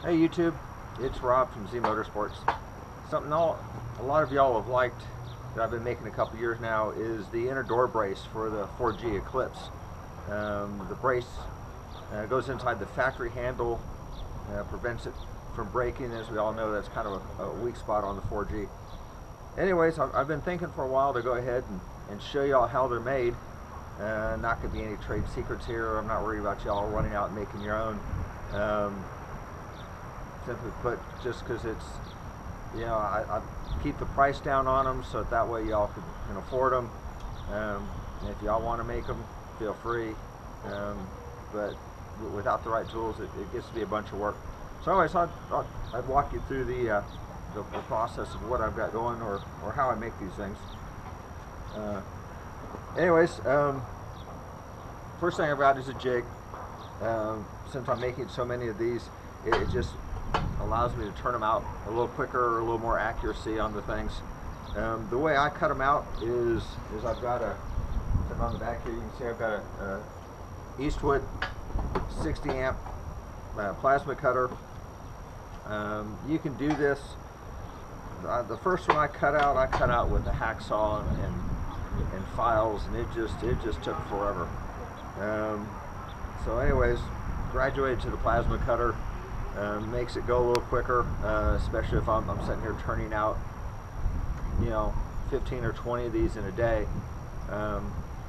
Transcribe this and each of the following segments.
Hey YouTube, it's Rob from Z Motorsports. Something a lot of y'all have liked that I've been making a couple years now is the inner door brace for the 4G Eclipse. The brace goes inside the factory handle, prevents it from breaking. As we all know, that's kind of a weak spot on the 4G. Anyways, I've been thinking for a while to go ahead and show y'all how they're made. Not going to be any trade secrets here. I'm not worried about y'all running out and making your own. Simply put, just because it's, you know, I keep the price down on them so that way y'all can afford them. And if y'all want to make them, feel free. But without the right tools, it gets to be a bunch of work. So anyways, I'd walk you through the process of what I've got going or how I make these things. First thing I've got is a jig. Since I'm making so many of these, it just allows me to turn them out a little quicker, a little more accuracy on the things. The way I cut them out is I've got on the back here you can see I've got a Eastwood 60 amp plasma cutter. You can do this. The first one I cut out with a hacksaw and files, and it just took forever. So anyways, graduated to the plasma cutter. Makes it go a little quicker, especially if I'm sitting here turning out, 15 or 20 of these in a day.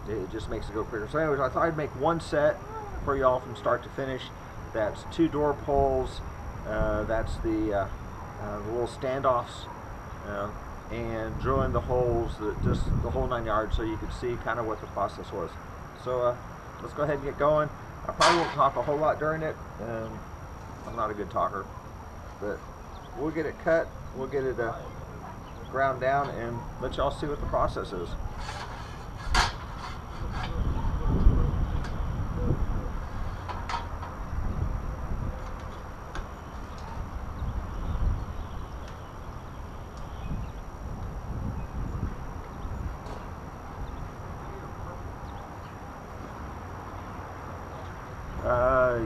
It just makes it go quicker. So anyways, I thought I'd make one set for y'all from start to finish. That's 2 door pulls, that's the little standoffs, and drilling the holes, just the whole 9 yards, so you can see kind of what the process was. So let's go ahead and get going. I probably won't talk a whole lot during it. I'm not a good talker, but we'll get it cut, we'll get it ground down, and let y'all see what the process is.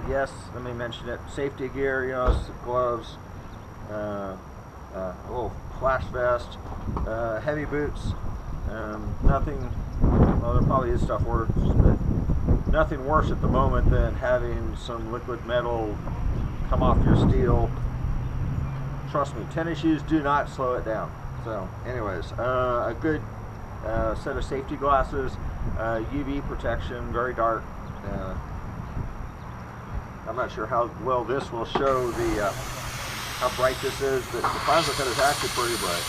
Yes, let me mention it. Safety gear, gloves, a little flash vest, heavy boots. Nothing. Well, there probably is stuff worse, but nothing worse at the moment than having some liquid metal come off your steel. Trust me, tennis shoes do not slow it down. So, anyways, a good set of safety glasses, UV protection, very dark. I'm not sure how well this will show how bright this is, but the plasma cutter is actually pretty bright.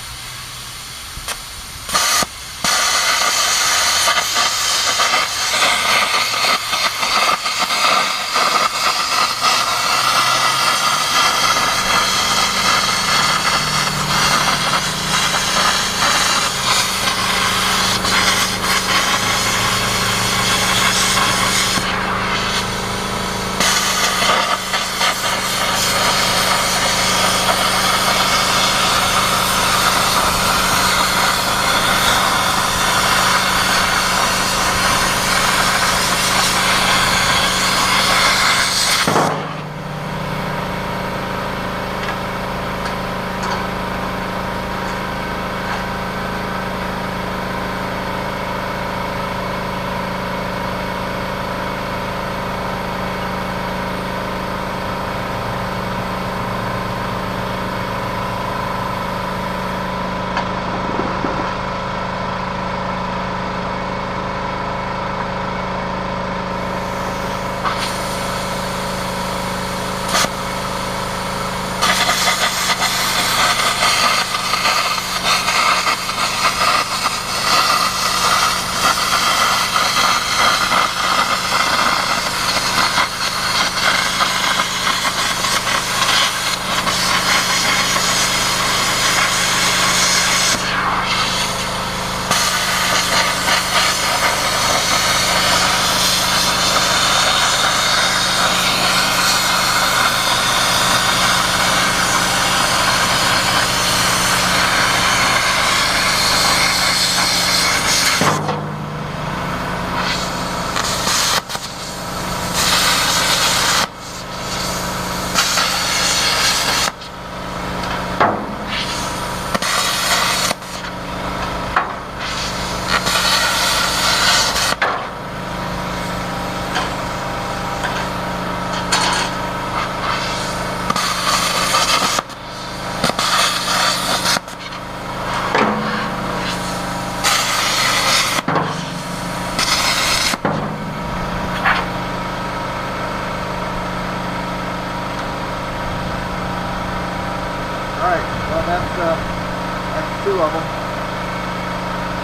that's 2 of them,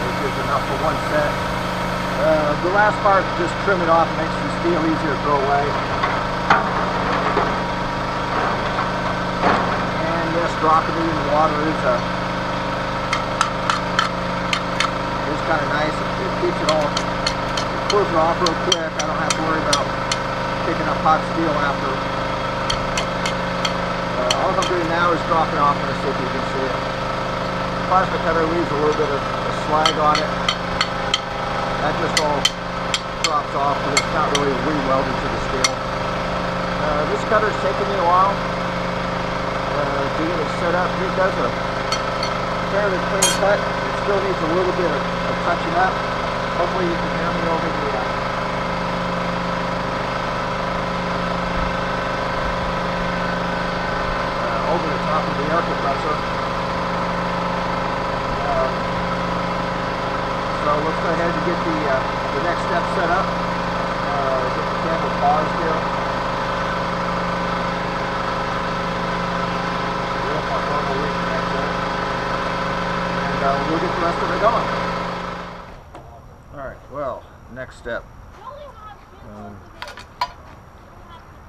which is enough for 1 set. The last part, just trim it off, makes the steel easier to throw away. And yes, dropping it in the water is kind of nice. It keeps it all, it pulls it off real quick. I don't have to worry about picking up hot steel after. All I'm doing now is dropping off, and see if you can see it. The plasma cutter leaves a little bit of slag on it. That just all drops off, but it's not really re-welded to the steel. This cutter's taken me a while to get it set up. It does a fairly clean cut. It still needs a little bit of touching up. Hopefully you can hear me over the top of the air compressor. So let's go ahead and get the next step set up. Get the cable paused here. And we'll get the rest of it going. Alright, well, next step.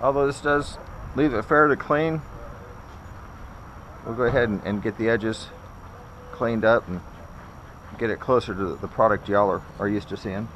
Although this does leave it fairly clean, we'll go ahead and get the edges cleaned up and get it closer to the product y'all are used to seeing.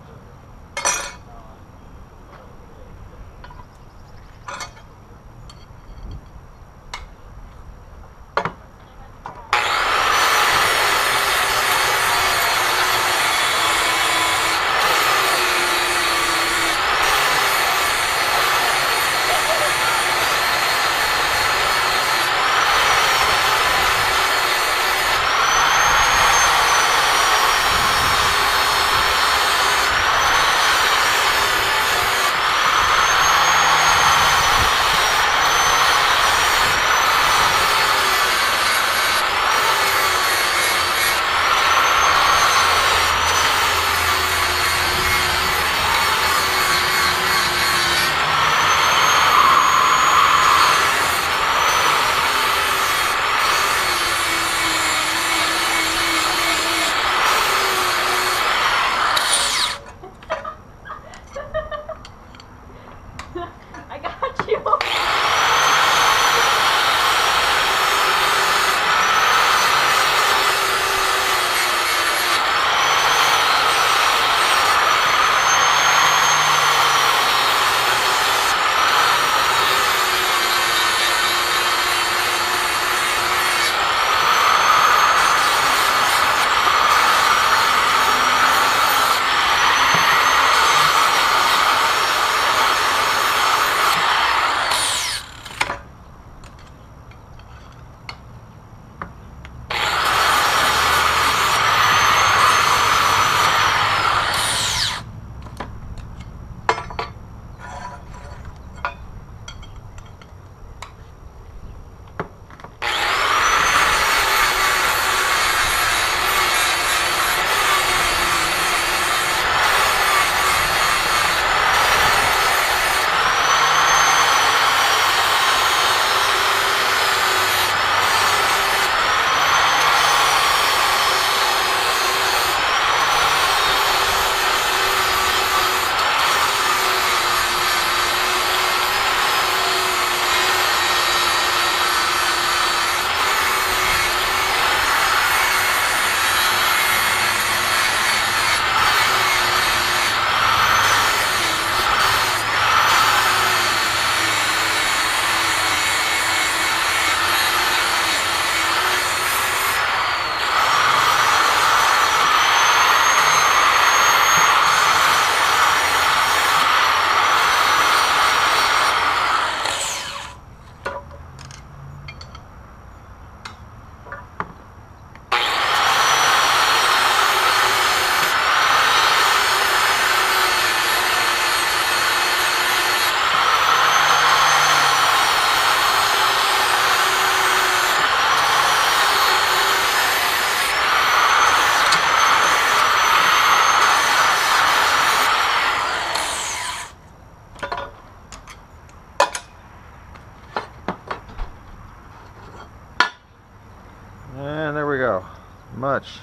much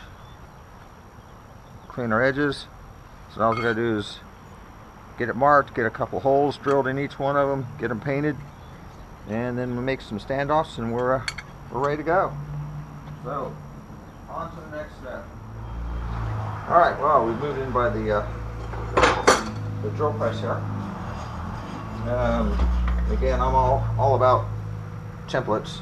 clean our edges. So all we gotta do is get it marked, get a couple holes drilled in each one of them, get them painted, and then we make some standoffs, and we're ready to go. So on to the next step. All right, well, we've moved in by the drill press here. Again, I'm all about templates.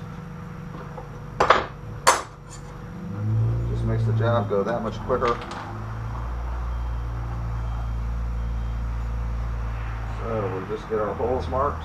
Just makes the job go that much quicker. So we'll just get our holes marked.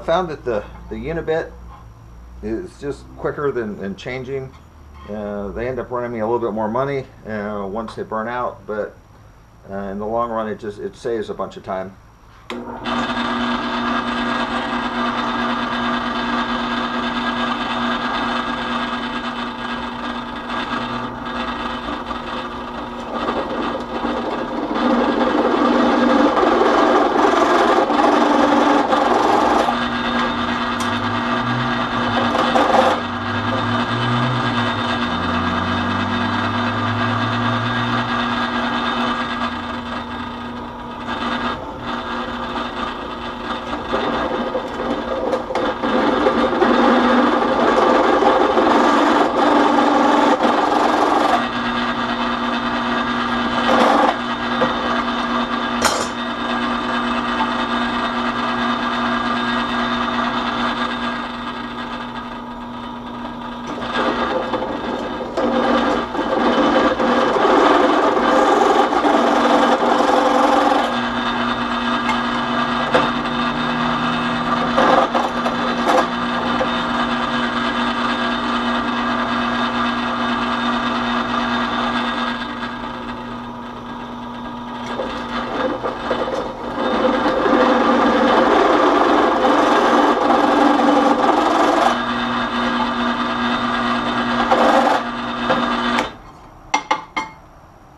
Found that the unibit is just quicker than changing. They end up running me a little bit more money once they burn out, but in the long run it saves a bunch of time.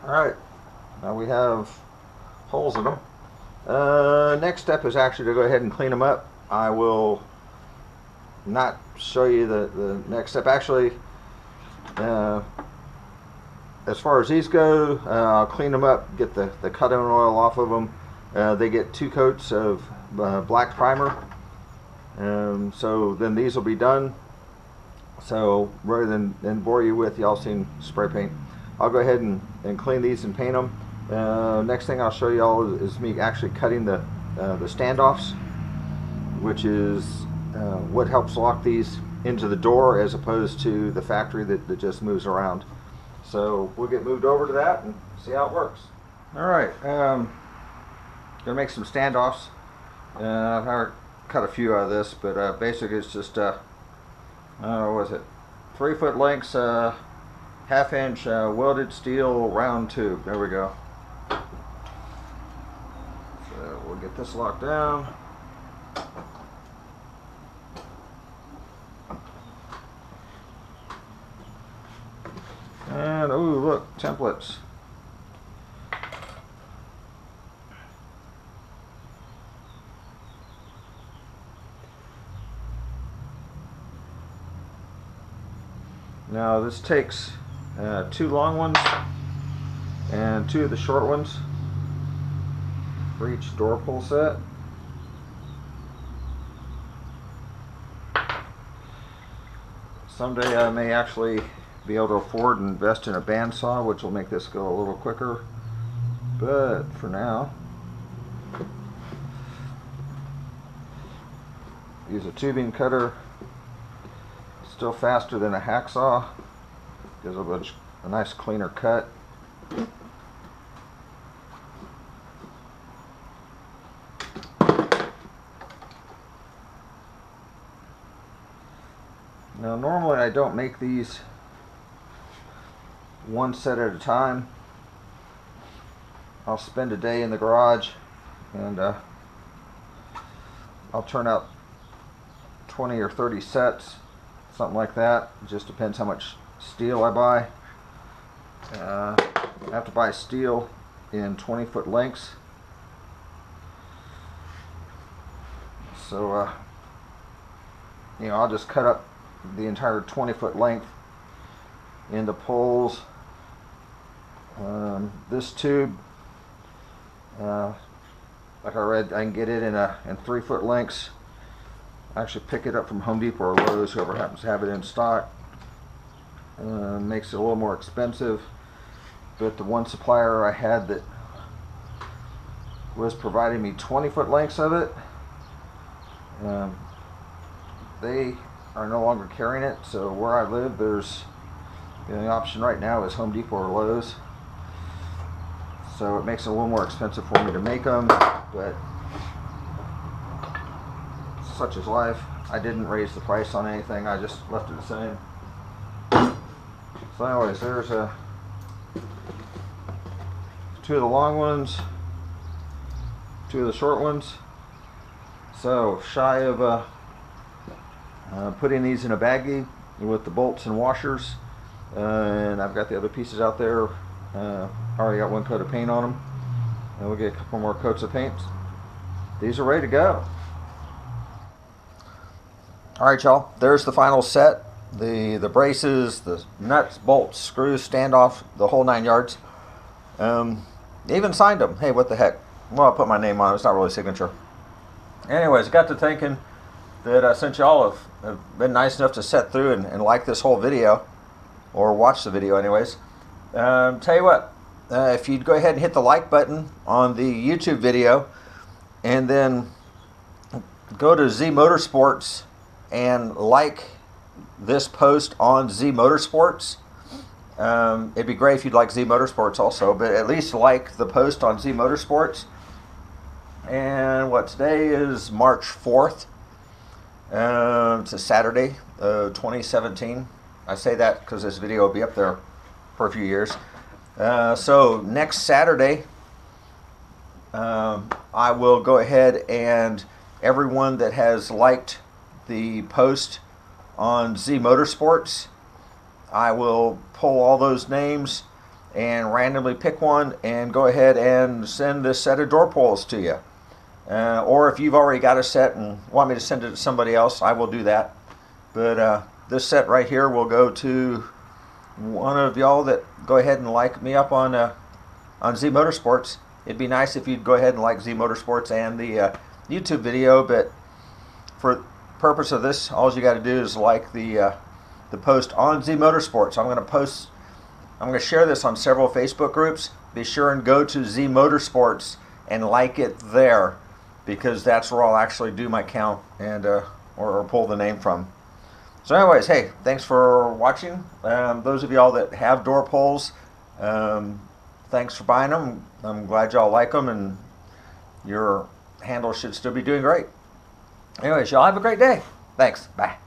Alright, now we have holes in them. Next step is actually to go ahead and clean them up. I will not show you the next step. Actually, as far as these go, I'll clean them up, get the cut-in oil off of them. They get 2 coats of black primer. So then these will be done. So rather than bore you with, y'all seen spray paint, I'll go ahead and clean these and paint them. Next thing I'll show y'all is me actually cutting the standoffs, which is what helps lock these into the door as opposed to the factory that just moves around. So we'll get moved over to that and see how it works. Alright, gonna make some standoffs. I've already cut a few out of this, but basically it's just what was it, 3 foot lengths, 1/2 inch welded steel round tube. There we go. So we'll get this locked down. And oh, look, templates. Now this takes 2 long ones and 2 of the short ones for each door pull set. Someday I may actually be able to afford and invest in a bandsaw, which will make this go a little quicker, but for now use a tubing cutter. Still faster than a hacksaw, gives a nice cleaner cut. Now normally I don't make these one set at a time. I'll spend a day in the garage and I'll turn out 20 or 30 sets. something like that. It just depends how much steel I buy. I have to buy steel in 20-foot lengths. So, you know, I'll just cut up the entire 20-foot length into poles. This tube, like I read, I can get it in 3-foot lengths. I actually pick it up from Home Depot or Lowe's, whoever happens to have it in stock. Makes it a little more expensive, but the one supplier I had that was providing me 20-foot lengths of it, they are no longer carrying it. So where I live, there's the only option right now is Home Depot or Lowe's. So it makes it a little more expensive for me to make them, but such is life. I didn't raise the price on anything, I just left it the same. So anyways, there's two of the long ones, two of the short ones. So shy of putting these in a baggie with the bolts and washers, and I've got the other pieces out there. Already got one coat of paint on them, and we'll get a couple more coats of paint. These are ready to go. Alright y'all, there's the final set. The braces, the nuts, bolts, screws, standoff, the whole 9 yards. They even signed them. Hey, what the heck? Well, I put my name on it. It's not really signature. Anyways, got to thinking that since y'all have been nice enough to sit through and like this whole video, or watch the video anyways, tell you what, if you'd go ahead and hit the like button on the YouTube video, and then go to Z Motorsports and like this post on Z Motorsports. It'd be great if you'd like Z Motorsports also, but at least like the post on Z Motorsports. And what, today is March 4th. It's a Saturday, 2017. I say that because this video will be up there for a few years. So next Saturday, I will go ahead and everyone that has liked the post on Z Motorsports, I will pull all those names and randomly pick one and go ahead and send this set of door pulls to you. Or if you've already got a set and want me to send it to somebody else, I will do that. But this set right here will go to one of y'all that go ahead and like me up on Z Motorsports. It'd be nice if you'd go ahead and like Z Motorsports and the YouTube video, but for purpose of this, all you got to do is like the post on Z Motorsports. I'm going to share this on several Facebook groups. Be sure and go to Z Motorsports and like it there, because that's where I'll actually do my count and or pull the name from. So anyways, hey, thanks for watching. Those of y'all that have door pulls, thanks for buying them. I'm glad y'all like them, and your handle should still be doing great. Anyways, y'all have a great day. Thanks. Bye.